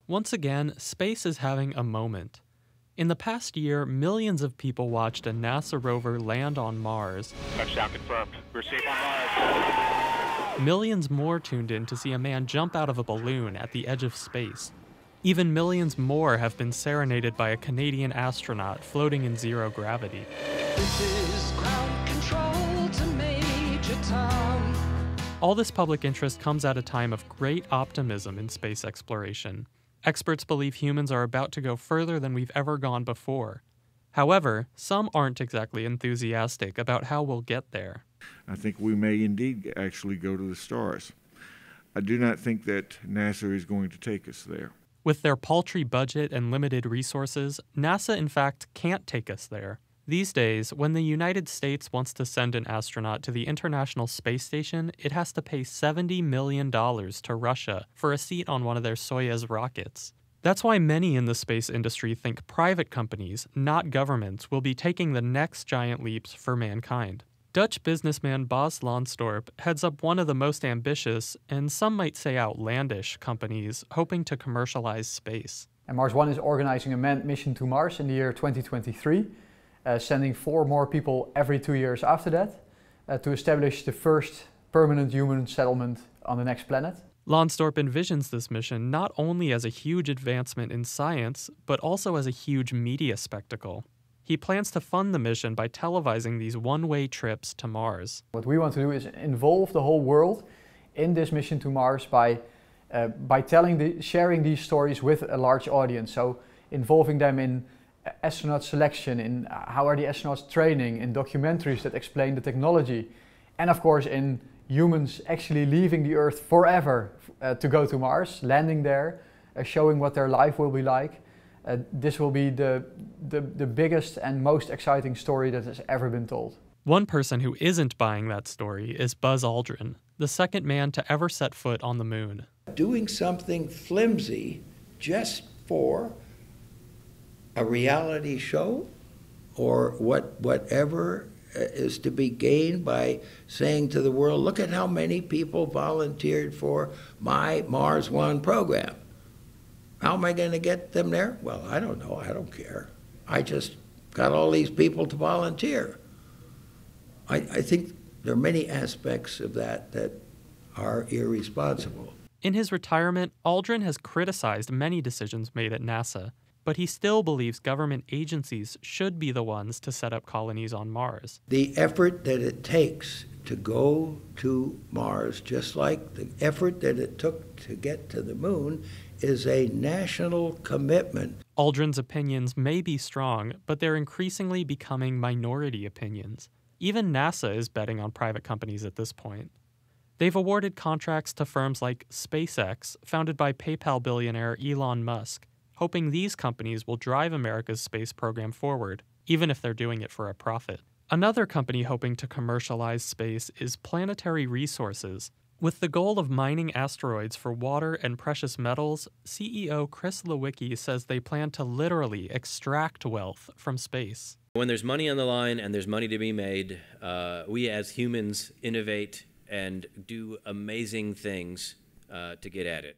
Once again, space is having a moment. In the past year, millions of people watched a NASA rover land on Mars. Touchdown confirmed. We're safe on Mars. Millions more tuned in to see a man jump out of a balloon at the edge of space. Even millions more have been serenaded by a Canadian astronaut floating in zero gravity. This is ground control to Major Tom. All this public interest comes at a time of great optimism in space exploration. Experts believe humans are about to go further than we've ever gone before. However, some aren't exactly enthusiastic about how we'll get there. I think we may indeed actually go to the stars. I do not think that NASA is going to take us there. With their paltry budget and limited resources, NASA in fact can't take us there. These days, when the United States wants to send an astronaut to the International Space Station, it has to pay $70 million to Russia for a seat on one of their Soyuz rockets. That's why many in the space industry think private companies, not governments, will be taking the next giant leaps for mankind. Dutch businessman Bas Lansdorp heads up one of the most ambitious, and some might say outlandish, companies hoping to commercialize space. And Mars One is organizing a manned mission to Mars in the year 2023, sending 4 more people every 2 years after that, to establish the first permanent human settlement on the next planet. Lansdorp envisions this mission not only as a huge advancement in science, but also as a huge media spectacle. He plans to fund the mission by televising these one-way trips to Mars. What we want to do is involve the whole world in this mission to Mars by sharing these stories with a large audience. So involving them in astronaut selection, in how are the astronauts training, in documentaries that explain the technology, and of course in humans actually leaving the Earth forever to go to Mars, landing there, showing what their life will be like. This will be the biggest and most exciting story that has ever been told. One person who isn't buying that story is Buzz Aldrin, the second man to ever set foot on the moon. Doing something flimsy just for a reality show or whatever is to be gained by saying to the world, look at how many people volunteered for my Mars One program. How am I going to get them there? Well, I don't know. I don't care. I just got all these people to volunteer. I think there are many aspects of that are irresponsible. In his retirement, Aldrin has criticized many decisions made at NASA, but he still believes government agencies should be the ones to set up colonies on Mars. The effort that it takes to go to Mars, just like the effort that it took to get to the moon, is a national commitment. Aldrin's opinions may be strong, but they're increasingly becoming minority opinions. Even NASA is betting on private companies at this point. They've awarded contracts to firms like SpaceX, founded by PayPal billionaire Elon Musk, hoping these companies will drive America's space program forward, even if they're doing it for a profit. Another company hoping to commercialize space is Planetary Resources. With the goal of mining asteroids for water and precious metals, CEO Chris Lewicki says they plan to literally extract wealth from space. When there's money on the line and there's money to be made, we as humans innovate and do amazing things to get at it.